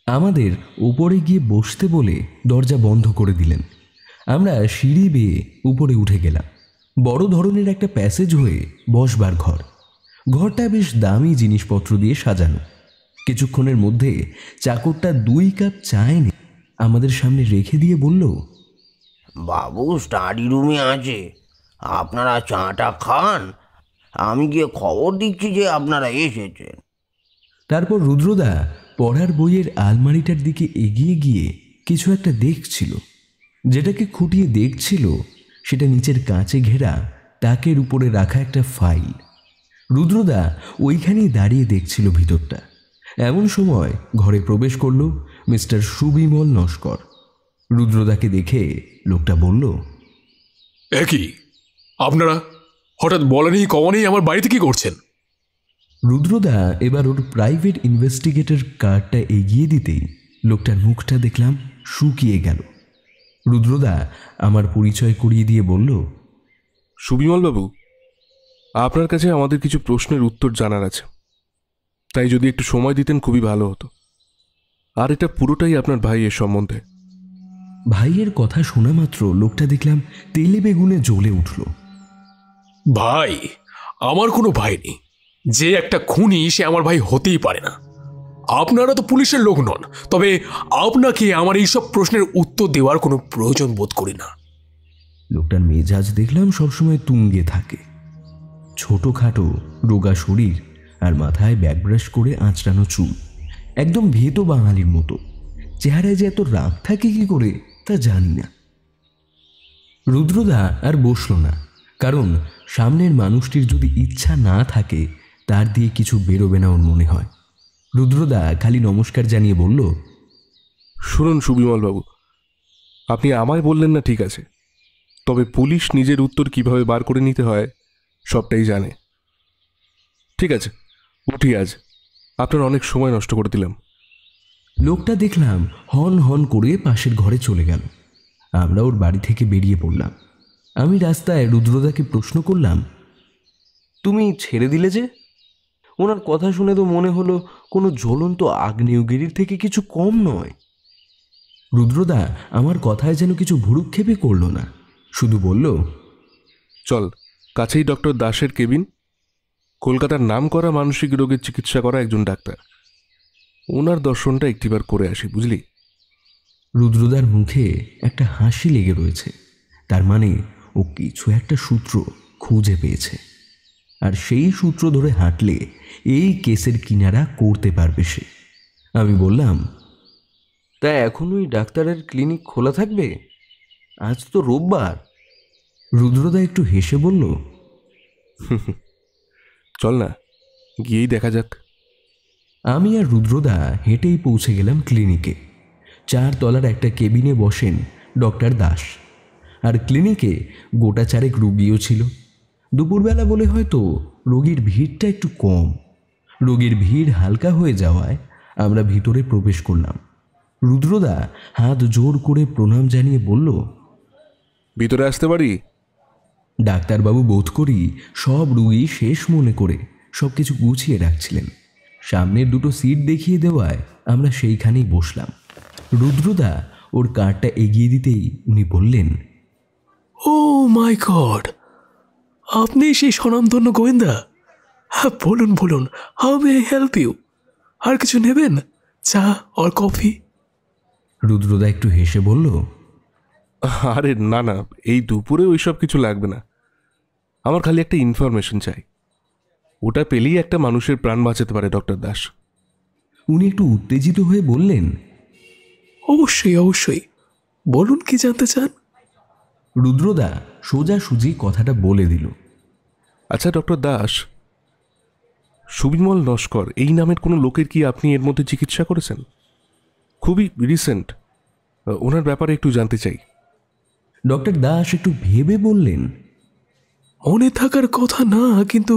আমাদের উপরে গিয়ে বসতে বলে দরজা বন্ধ করে দিলেন। আমরা সিঁড়ি বেয়ে উপরে উঠে গেলাম। বড় ধরনের একটা প্যাসেজ হয়ে বসবার ঘর। ঘরটা বেশ দামি জিনিসপত্র দিয়ে সাজানো। কিছুক্ষণের মধ্যে চাকরটা 2 কাপ চা এনে আমাদের সামনে রেখে দিয়ে বলল, বাবু স্টাডি রুমে আছে, আপনারা চাটা খান, আমি গিয়ে খবর দিচ্ছি যে আপনারা এসেছেন। তারপর রুদ্রদা পড়ার বইয়ের আলমারিটার দিকে এগিয়ে গিয়ে কিছু একটা দেখছিল। যেটাকে খুঁটিয়ে দেখছিল সেটা নিচের কাঁচে ঘেরা তাকের উপরে রাখা একটা ফাইল। রুদ্রদা ওইখানেই দাঁড়িয়ে দেখছিল ভিতরটা। এমন সময় ঘরে প্রবেশ করল মিস্টার সুবিমল নস্কর। রুদ্রদাকে দেখে লোকটা বলল, একই আপনারা হঠাৎ বলেনি কমনেই আমার বাড়িতে কি করছেন? রুদ্রদা এবার ওর প্রাইভেট ইনভেস্টিগেটর কার্ডটা এগিয়ে দিতেই লোকটার মুখটা দেখলাম শুকিয়ে গেল। রুদ্রদা আমার পরিচয় করিয়ে দিয়ে বলল, সুবিমলবাবু, আপনার কাছে আমাদের কিছু প্রশ্নের উত্তর জানার আছে, তাই যদি একটু সময় দিতেন খুবই ভালো হতো। আর এটা পুরোটাই আপনার ভাইয়ের সম্বন্ধে। ভাইয়ের কথা শোনা মাত্র লোকটা দেখলাম তেলে বেগুনে জ্বলে উঠল। ভাই? আমার কোনো ভাই নেই। যে একটা খুনি সে আমার ভাই হতেই পারে না। আপনারা তো পুলিশের লোক নন, তবে আপনাকে আমার এইসব প্রশ্নের উত্তর দেওয়ার কোনো প্রয়োজন বোধ করি না। লোকটার মেজাজ দেখলাম সবসময় তুঙ্গে থাকে। ছোটখাটো রোগা শরীর আর মাথায় ব্যাকব্রাশ করে আঁচড়ানো চুল, একদম ভেতো বাঙালির মতো। চেহারায় যে এত রাগ থাকে কি করে তা জানি না। রুদ্রদা আর বসল না, কারণ সামনের মানুষটির যদি ইচ্ছা না থাকে তার দিয়ে কিছু বেরোবে না ওর মনে হয়। রুদ্রদা খালি নমস্কার জানিয়ে বলল, শুনুন সুবিমলবাবু, আপনি আমায় বললেন না ঠিক আছে, তবে পুলিশ নিজের উত্তর কিভাবে বার করে নিতে হয় সবটাই জানে। ঠিক আছে, উঠি আজ, আপনার অনেক সময় নষ্ট করে দিলাম। লোকটা দেখলাম হন হন করে পাশের ঘরে চলে গেল। আমরা ওর বাড়ি থেকে বেরিয়ে পড়লাম। আমি রাস্তায় রুদ্রদাকে প্রশ্ন করলাম, তুমি ছেড়ে দিলে যে? ওনার কথা শুনে তো মনে হলো কোনো জ্বলন্ত আগ্নেয়গিরির থেকে কিছু কম নয়। রুদ্রদা আমার কথায় যেন কিছু ভুরুক্ষেপই করল না, শুধু বলল, চল, কাছেই ডক্টর দাসের কেবিন, কলকাতার নামকরা মানসিক রোগের চিকিৎসা করা একজন ডাক্তার। ওনার দর্শনটা একটিবার করে আসি, বুঝলি? রুদ্রদার মুখে একটা হাসি লেগে রয়েছে। তার মানে ও কিছু একটা সূত্র খুঁজে পেয়েছে, আর সেই সূত্র ধরে হাঁটলে এই কেসের কিনারা করতে পারবে সে। আমি বললাম, তা এখনই ডাক্তারের ক্লিনিক খোলা থাকবে? আজ তো রোববার। রুদ্রদা একটু হেসে বলল, চল না, গিয়েই দেখা যাক। আমি আর রুদ্রদা হেঁটেই পৌঁছে গেলাম ক্লিনিকে। 4 তলার একটা কেবিনে বসেন ডক্টর দাস, আর ক্লিনিকে গোটা 4 রুগীও ছিল। দুপুরবেলা বলে হয়তো রোগীর ভিড়টা একটু কম। রোগীর ভিড় হালকা হয়ে যাওয়ায় আমরা ভিতরে প্রবেশ করলাম। রুদ্রদা হাত জোর করে প্রণাম জানিয়ে বলল, ভিতরে আসতে পারি? ডাক্তারবাবু বোধ করি সব রুগী শেষ মনে করে সব কিছু গুছিয়ে রাখছিলেন। সামনের 2টো সিট দেখিয়ে দেওয়ায় আমরা সেইখানেই বসলাম। রুদ্রদা ওর কার্ডটা এগিয়ে দিতেই উনি বললেন, ও মাই গড, আপনি সেই স্বনামধন্য গোয়েন্দা? হ্যাঁ, বলুন বলুন, how may I help you? আর কিছু নেবেন? চা আর কফি? রুদ্রদা একটু হেসে বলল, আরে না না, এই দুপুরে ওইসব কিছু লাগবে না। আমার খালি একটা ইনফরমেশন চাই, ওটা পেলেই একটা মানুষের প্রাণ বাঁচাতে পারে ডক্টর দাস। উনি একটু উত্তেজিত হয়ে বললেন, অবশ্যই অবশ্যই, বলুন কি জানতে চান? রুদ্রদা সোজাসুজি কথাটা বলে দিল, আচ্ছা ডক্টর দাস, সুবিমল নস্কর এই নামের কোনো লোকের কি আপনি এর মধ্যে চিকিৎসা করেছেন? খুবই রিসেন্ট, ওনার ব্যাপারে একটু জানতে চাই। ডক্টর দাস একটু ভেবে বললেন, মনে থাকার কথা না, কিন্তু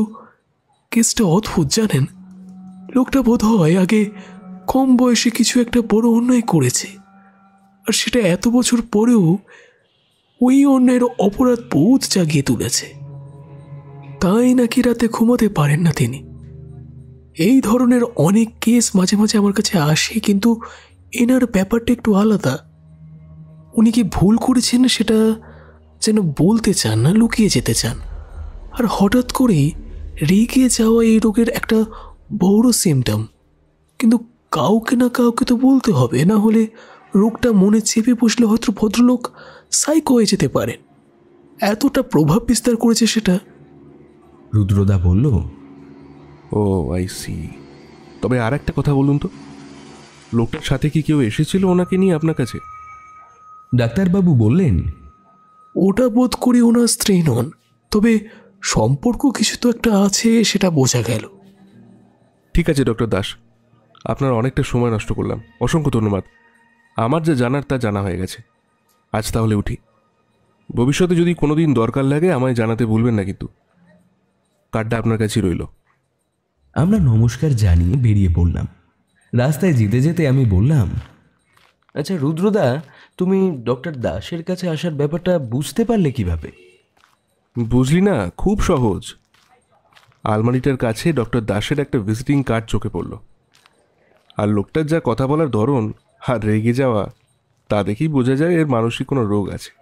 কেসটা অদ্ভুত জানেন। লোকটা বোধ হয় আগে কম বয়সে কিছু একটা বড় অন্যায় করেছে, আর সেটা এত বছর পরেও ওই অন্যায়ের অপরাধ বোধ জাগিয়ে তুলেছে। তাই নাকি রাতে ঘুমাতে পারেন না তিনি। এই ধরনের অনেক কেস মাঝে মাঝে আমার কাছে আসে, কিন্তু এনার ব্যাপারটা একটু আলাদা। উনি কি ভুল করেছেন সেটা যেন বলতে চান না, লুকিয়ে যেতে চান। আর হঠাৎ করেই রেগে যাওয়া এই রোগের একটা বড় সিমটম, কিন্তু কাউকে না কাউকে তো বলতে হবে, না হলে রোগটা মনে চেপে বসলে হয়তো ভদ্রলোক সাইকো হয়ে যেতে পারেন। এতটা প্রভাব বিস্তার করেছে সেটা। রুদ্রদা বলল, ও আই সি। তবে আর একটা কথা বলুন তো, লোকটার সাথে কি কেউ এসেছিল ওনাকে নিয়ে আপনার কাছে? ডাক্তারবাবু বললেন, ওটা বোধ করি ওনার স্ত্রী নন, তবে সম্পর্ক কিছু তো একটা আছে, সেটা বোঝা গেল। ঠিক আছে ডক্টর দাস, আপনার অনেকটা সময় নষ্ট করলাম, অসংখ্য ধন্যবাদ। আমার যা জানার তা জানা হয়ে গেছে। আজ তাহলে উঠি। ভবিষ্যতে যদি কোনোদিন দরকার লাগে আমায় জানাতে ভুলবেন না কিন্তু। কার্ডটা আপনার কাছেই রইল। আমরা নমস্কার জানিয়ে বেরিয়ে পড়লাম। রাস্তায় যেতে যেতে আমি বললাম, আচ্ছা রুদ্রদা, তুমি ডক্টর দাসের কাছে আসার ব্যাপারটা বুঝতে পারলে কিভাবে? বুঝলি না, খুব সহজ। আলমারিটার কাছে ডক্টর দাসের একটা ভিজিটিং কার্ড চোখে পড়ল, আর লোকটার যা কথা বলার ধরন আর রেগে যাওয়া, তা দেখেই বোঝা যায় এর মানসিক কোনো রোগ আছে।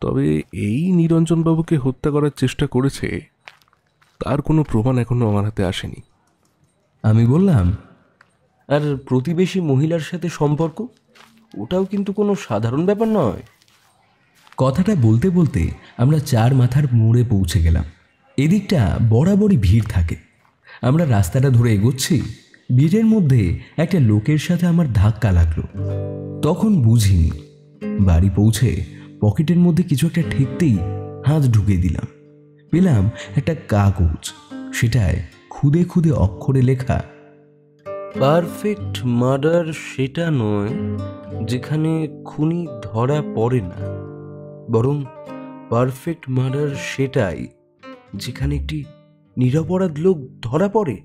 তবে এই নিরঞ্জনবাবুকে হত্যা করার চেষ্টা করেছে, তার কোনো প্রমাণ এখনো আমার হাতে আসেনি। আমি বললাম, আর প্রতিবেশী মহিলার সাথে সম্পর্ক, ওটাও কিন্তু কোনো সাধারণ ব্যাপার নয়। কথাটা বলতে বলতে আমরা চার মাথার মোড়ে পৌঁছে গেলাম। এদিকটা বরাবরই ভিড় থাকে। আমরা রাস্তাটা ধরে এগোচ্ছি, ভিড়ের মধ্যে একটা লোকের সাথে আমার ধাক্কা লাগলো। তখন বুঝিনি। বাড়ি পৌঁছে পকেটের মধ্যে কিছু একটা ঠেকতেই হাত ঢুকিয়ে দিলাম। পেলাম একটা কাগজ, সেটায় খুদে খুদে অক্ষরে লেখা, পারফেক্ট মার্ডার সেটা নয় যেখানে খুনি ধরা পড়ে না, বরং পারফেক্ট মার্ডার সেটাই যেখানে একটি নিরপরাধ লোক ধরা পড়ে।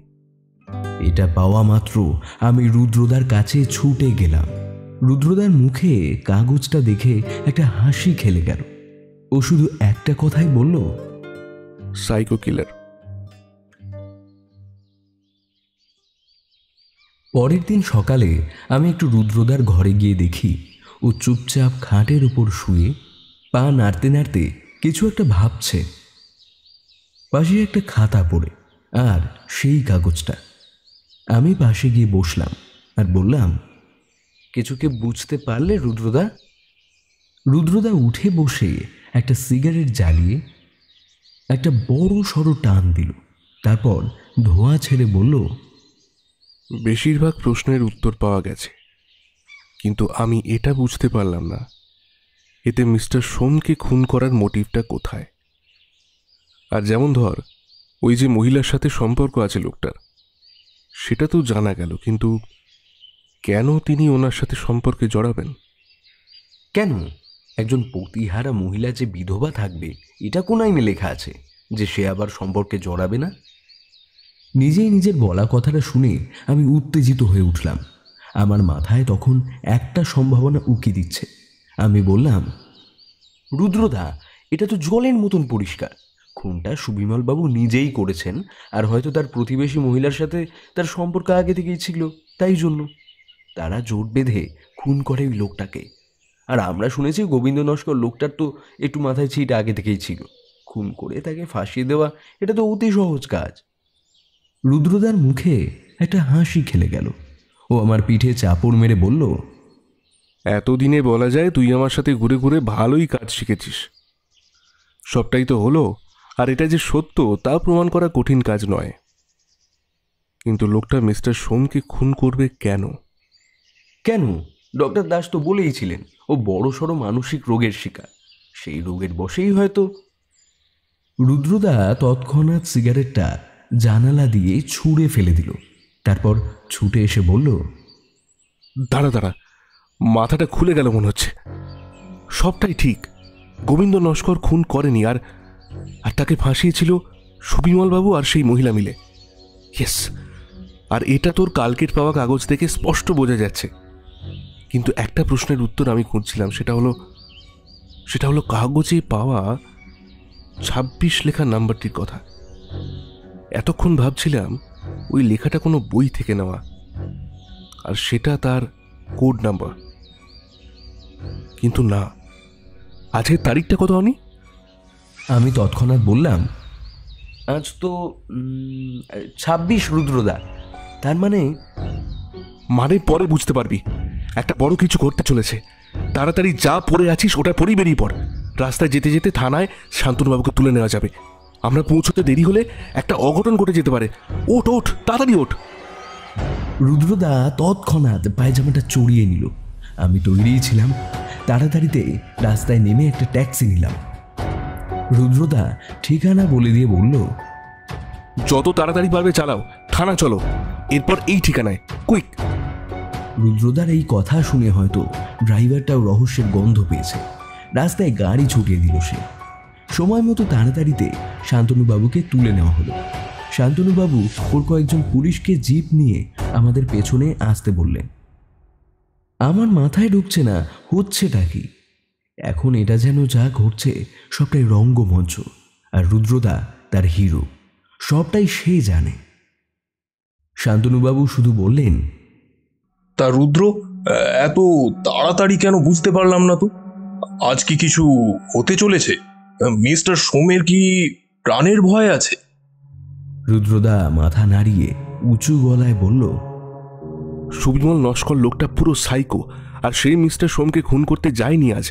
এটা পাওয়া মাত্র আমি রুদ্রদার কাছে ছুটে গেলাম। রুদ্রদার মুখে কাগজটা দেখে একটা হাসি খেলে গেল। ও শুধু একটা কথাই বলল, সাইকো কিলার। পরের দিন সকালে আমি একটু রুদ্রদার ঘরে গিয়ে দেখি ও চুপচাপ খাটের উপর শুয়ে পা নাড়তে নাড়তে কিছু একটা ভাবছে। পাশে একটা খাতা পড়ে আর সেই কাগজটা। আমি পাশে গিয়ে বসলাম আর বললাম, কিছুকে বুঝতে পারলে রুদ্রদা? রুদ্রদা উঠে বসে একটা সিগারেট জ্বালিয়ে একটা বড় সড়ো টান দিল, তারপর ধোঁয়া ছেড়ে বলল, বেশিরভাগ প্রশ্নের উত্তর পাওয়া গেছে, কিন্তু আমি এটা বুঝতে পারলাম না এতে মিস্টার সোমকে খুন করার মোটিভটা কোথায়। আর যেমন ধর, ওই যে মহিলার সাথে সম্পর্ক আছে লোকটার, সেটা তো জানা গেল, কিন্তু কেন তিনি ওনার সাথে সম্পর্কে জড়াবেন? কেন একজন পতিহারা মহিলা যে বিধবা থাকবে এটা কোন আইনে লেখা আছে যে সে আবার সম্পর্কে জড়াবে না? নিজেই নিজের বলা কথাটা শুনে আমি উত্তেজিত হয়ে উঠলাম। আমার মাথায় তখন একটা সম্ভাবনা উকি দিচ্ছে। আমি বললাম, রুদ্রদা, এটা তো জলের মতন পরিষ্কার। খুনটা সুবিমলবাবু নিজেই করেছেন, আর হয়তো তার প্রতিবেশী মহিলার সাথে তার সম্পর্ক আগে থেকেই ছিল, তাই জন্য তারা জোট বেঁধে খুন করে ওই লোকটাকে। আর আমরা শুনেছি গোবিন্দ নস্কর লোকটার তো একটু মাথায় ছিট আগে থেকেই ছিল। খুন করে তাকে ফাঁসিয়ে দেওয়া এটা তো অতি সহজ কাজ। রুদ্রদার মুখে একটা হাসি খেলে গেল। ও আমার পিঠে চাপড় মেরে বলল, এতদিনে বলা যায় তুই আমার সাথে ঘুরে ঘুরে ভালোই কাজ শিখেছিস। সবটাই তো হলো, আর এটা যে সত্য তা প্রমাণ করা কঠিন কাজ নয়। কিন্তু লোকটা মিস্টার সোমকে খুন করবে কেন? কেন? ডক্টর দাস তো বলেইছিলেন ও বড় সড়ো মানসিক রোগের শিকার। সেই রোগের বশেই হয়তো। রুদ্রদা তৎক্ষণাৎ সিগারেটটা জানালা দিয়ে ছুঁড়ে ফেলে দিল, তারপর ছুটে এসে বলল, দাঁড়া দাঁড়া, মাথাটা খুলে গেল মনে হচ্ছে। সবটাই ঠিক, গোবিন্দ নস্কর খুন করেনি, আর তাকে ফাঁসিয়েছিল সুবিমলবাবু আর সেই মহিলা মিলে। ইয়েস, আর এটা তোর কালকের পাওয়া কাগজ থেকে স্পষ্ট বোঝা যাচ্ছে। কিন্তু একটা প্রশ্নের উত্তর আমি খুঁজছিলাম, সেটা হলো কাগজে পাওয়া 26 লেখা নাম্বারটির কথা। এতক্ষণ ভাবছিলাম ওই লেখাটা কোনো বই থেকে নেওয়া, আর সেটা তার কোড নাম্বার। কিন্তু না, আজকের তারিখটা কত হয়নি? আমি তৎক্ষণাৎ বললাম, আজ তো 26 রুদ্রদা। তার মানে পরে বুঝতে পারবি, একটা বড় কিছু করতে চলেছে। তাড়াতাড়ি যা পড়ে আছিস ওটা পরেই বেরিয়ে পড়। রাস্তায় যেতে যেতে থানায় শান্তনুবাবুকে তুলে নেওয়া যাবে। আমরা পৌঁছতে দেরি হলে একটা অঘটন ঘটে যেতে পারে। ওঠ ওঠ, তাড়াতাড়ি ওঠ। রুদ্রদা তৎক্ষণাৎ পায়জামাটা চড়িয়ে নিল। আমি তৈরিই ছিলাম। তাড়াতাড়িতে রাস্তায় নেমে একটা ট্যাক্সি নিলাম। রুদ্রদা ঠিকানা বলে দিয়ে বলল, যত তাড়াতাড়ি পারবে চালাও, থানা চলো, এরপর এই ঠিকানায়, কুইক। রুদ্রদার এই কথা শুনে হয়তো ড্রাইভারটাও রহস্যের গন্ধ পেয়েছে। রাস্তায় গাড়ি ছুটিয়ে দিল সে। সময় মতো তাড়াতাড়িতে শান্তনুবাবুকে তুলে নেওয়া হলো। শান্তনুবাবু ওর কয়েকজন পুলিশকে জিপ নিয়ে আমাদের পেছনে আসতে বললেন। আমার মাথায় ঢুকছে না হচ্ছেটা কি। এখন এটা যেন যা ঘটছে সবটাই রঙ্গমঞ্চ, আর রুদ্রদা তার হিরো, সবটাই সে জানে। শান্তনুবাবু শুধু বললেন, তা রুদ্র, এত তাড়াতাড়ি কেন বুঝতে পারলাম না তো? আজ কি কিছু হতে চলেছে? মিস্টার সোমের কি প্রাণের ভয় আছে? রুদ্রদা মাথা নাড়িয়ে উঁচু গলায় বলল, সুবিমল নস্কর লোকটা পুরো সাইকো, আর সেই মিস্টার সোমকে খুন করতে যায়নি আজ।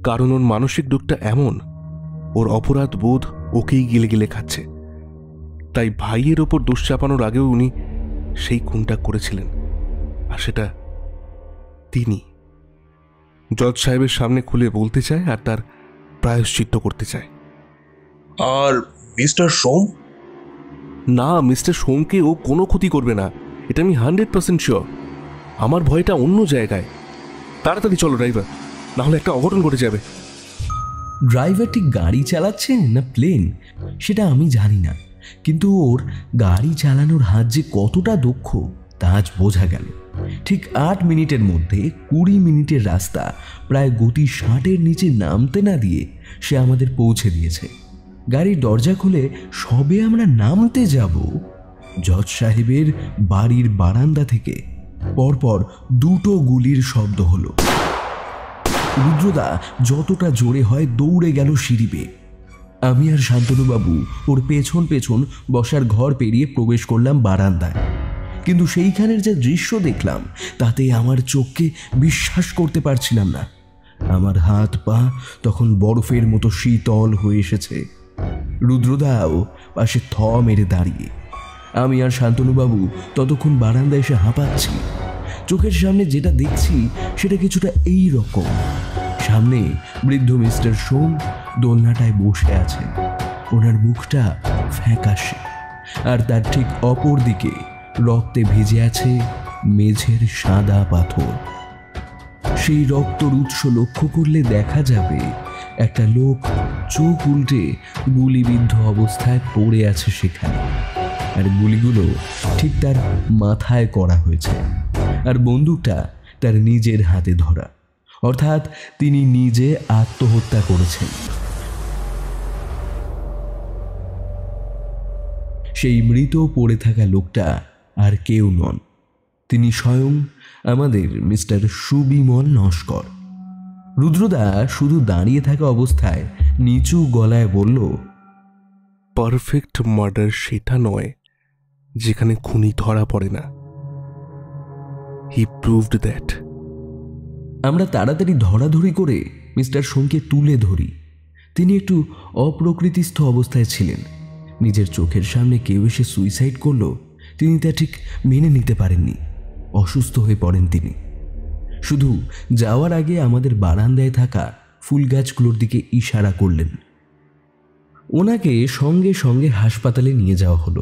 কারণ ওর মানসিক দিকটা এমন, ওর অপরাধ বোধ ওকেই গিলে গিলে খাচ্ছে। তাই ভাইয়ের ওপর দোষ চাপানোর আগেও উনি সেই খুনটা করেছিলেন, আর সেটা তিনি জজ সাহেবের সামনে খুলে বলতে চায় আর তার প্রায়শ্চিত্ত করতে চায়। আর মিস্টার সোম? না, মিস্টার সোমকে ও কোনো ক্ষতি করবে না, এটা আমি 100% শিওর। আমার ভয়টা অন্য জায়গায়। তাড়াতাড়ি চলো ড্রাইভার, না হলে একটা অঘটন ঘটে যাবে। ড্রাইভার ঠিক গাড়ি চালাচ্ছে না প্লেন সেটা আমি জানি না, কিন্তু ওর গাড়ি চালানোর হাত যে কতটা দক্ষ তা আজ বোঝা গেল। ঠিক 8 মিনিটের মধ্যে 20 মিনিটের রাস্তা প্রায় গতি 60-এর নিচে নামতে না দিয়ে সে আমাদের পৌঁছে দিয়েছে। গাড়ির দরজা খুলে সবে আমরা নামতে যাব, জজ সাহেবের বাড়ির বারান্দা থেকে পরপর 2টো গুলির শব্দ হলো। রুদ্রদা যতটা জোরে হয় দৌড়ে গেল সিঁড়ি বেয়ে। আমি আর শান্তনুবাবু ওর পেছন পেছন বসার ঘর পেরিয়ে প্রবেশ করলাম বারান্দায়। কিন্তু সেইখানের যে দৃশ্য দেখলাম তাতে আমার চোখকে বিশ্বাস করতে পারছিলাম না। আমার হাত পা তখন বরফের মতো শীতল হয়ে এসেছে। রুদ্রদাও পাশে থ মেরে দাঁড়িয়ে। আমি আর শান্তনুবাবু ততক্ষণ বারান্দায় এসে হাঁপাচ্ছি। চোখের সামনে যেটা দেখছি সেটা কিছুটা এই রকম। সামনে বৃদ্ধ মিস্টার সোম দোলনাটায় বসে আছেন, ওনার মুখটা ফ্যাকাশে, আর তার ঠিক অপর দিকে রক্তে ভিজে আছে মেঝের সাদা পাথর। সেই রক্তর উৎস লক্ষ্য করলে দেখা যাবে একটা লোক চোখ উল্টে গুলিবিদ্ধ অবস্থায় পড়ে আছে সেখানে, আর গুলিগুলো ঠিক তার মাথায় করা হয়েছে, আর বন্দুকটা তার নিজের হাতে ধরা, অর্থাৎ তিনি নিজে আত্মহত্যা করেছেন। সেই মৃত পড়ে থাকা লোকটা আর কেউ নন, তিনি স্বয়ং আমাদের মিস্টার সুবিমল নস্কর। রুদ্রদা শুধু দাঁড়িয়ে থাকা অবস্থায় নিচু গলায় বলল, পারফেক্ট মার্ডার সেটা নয় যেখানে খুনি ধরা পড়ে না। হি প্রুভড দ্যাট। আমরা তাড়াতাড়ি ধরাধরি করে মিস্টার সোমকে তুলে ধরি। তিনি একটু অপ্রকৃতিস্থ অবস্থায় ছিলেন। নিজের চোখের সামনে কেউ এসে সুইসাইড করলো তিনি তা ঠিক মেনে নিতে পারেননি। অসুস্থ হয়ে পড়েন তিনি। শুধু যাওয়ার আগে আমাদের বারান্দায় থাকা ফুল গাছগুলোর দিকে ইশারা করলেন। ওনাকে সঙ্গে সঙ্গে হাসপাতালে নিয়ে যাওয়া হলো।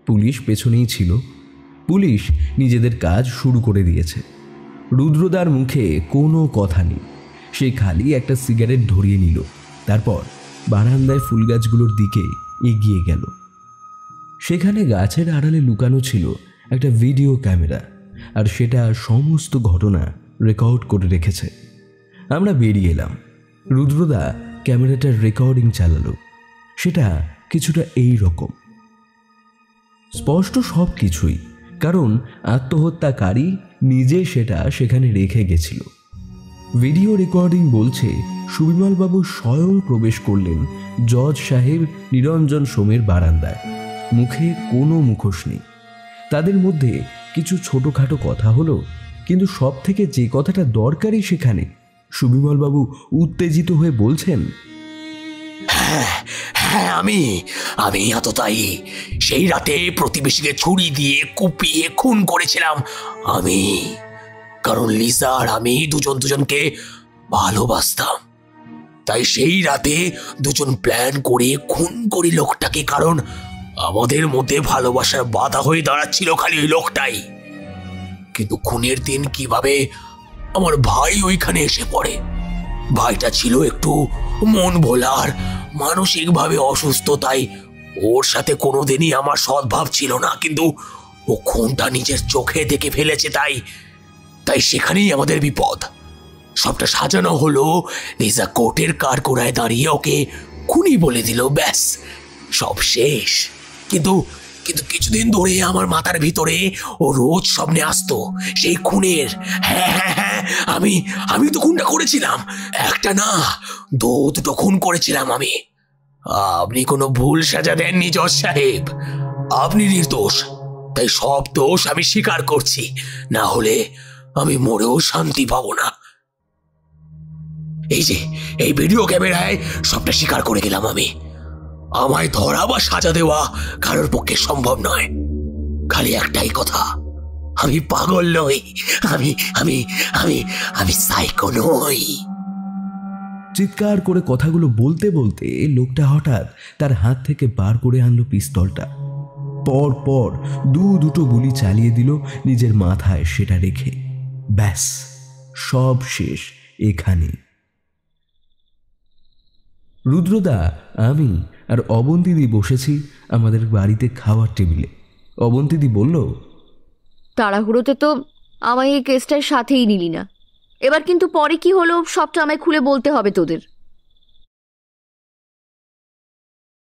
পুলিশ পেছনেই ছিল। পুলিশ নিজেদের কাজ শুরু করে দিয়েছে। রুদ্রদার মুখে কোনো কথা নেই, সে খালি একটা সিগারেট ধরিয়ে নিল, তারপর বারান্দায় ফুল গাছগুলোর দিকে এগিয়ে গেল। সেখানে গাছের আড়ালে লুকানো ছিল একটা ভিডিও ক্যামেরা, আর সেটা সমস্ত ঘটনা রেকর্ড করে রেখেছে। আমরা বেরিয়ে এলাম। রুদ্রদা ক্যামেরাটার রেকর্ডিং চালালো। সেটা কিছুটা এই রকম। স্পষ্ট সব কিছুই, কারণ আত্মহত্যাকারী নিজে সেটা সেখানে রেখে গেছিল। ভিডিও রেকর্ডিং বলছে সুবিমলবাবু স্বয়ং প্রবেশ করলেন জজ সাহেব নিরঞ্জন সোমের বারান্দায়। মুখে কোনো মুখোশ নেই। তাদের মধ্যে কিছু ছোটোখাটো কথা হলো, কিন্তু সব থেকে যে কথাটা দরকারি সেখানে সুবিমলবাবু উত্তেজিত হয়ে বলছেন, হ্যাঁ, আমি তাই সেই রাতে প্রতিবেশীকে ছুরি দিয়ে কুপিয়ে খুন করেছিলাম আমি। কারণ লিসা আর আমি দুজনকে ভালোবাসতাম, তাই সেই রাতে দুজন প্ল্যান করে খুন করি লোকটাকে। কারণ আমাদের মধ্যে ভালোবাসার বাধা হয়ে দাঁড়াচ্ছিল খালি ওই লোকটাই। কিন্তু খুনের দিন কিভাবে আমার ভাই ওইখানে এসে পড়ে। ভাইটা ছিল একটু মন ভোলার, মানসিকভাবে অসুস্থ, তাই ওর সাথে কোনোদিনই আমার সদ্ভাব ছিল না। কিন্তু ও খুনটা নিজের চোখে দেখে ফেলেছে, তাই সেখানেই আমাদের বিপদ। সবটা সাজানো হলো, লিজা কোর্টের কাঠগড়ায় দাঁড়িয়ে ওকে খুনি বলে দিল, ব্যাস সব শেষ। কিন্তু কিন্তু কিছুদিন ধরে আমার মাথার ভিতরে ও রোজ স্বপ্নে আসতো সেই খুনের। হ্যাঁ হ্যাঁ হ্যাঁ, আমি তো খুনটা করেছিলাম, একটা না দুটো খুন করেছিলাম আমি। আপনি কোনো ভুল সাজা দেননি জজ সাহেব, আপনি নির্দোষ, তাই সব দোষ আমি স্বীকার করছি, না হলে আমি মরেও শান্তি পাবো না। এই যে এই ভিডিও ক্যামেরায় সবটা স্বীকার করে গেলাম আমি। আমায় ধরা বা সাজা দেওয়া কারোর পক্ষে সম্ভব নয়। খালি একটাই কথা, আমি পাগল নই, আমি আমি আমি আমি সাইকো নই। চিৎকার করে কথাগুলো বলতে বলতে লোকটা হঠাৎ তার হাত থেকে বার করে আনলো পিস্তলটা। পর পর দুটো গুলি চালিয়ে দিল নিজের মাথায়, সেটা রেখে। ব্যাস সব শেষ এখানে। রুদ্রদা, আমি আর অবন্তিদি বসেছি আমাদের বাড়িতে খাওয়ার টেবিলে। অবন্তিদি বলল, তাড়াহুড়োতে তো আমায় এই কেসটার সাথেই নিলি না। এবার কিন্তু পরে কি হলো সবটা আমায় খুলে বলতে হবে তোদের।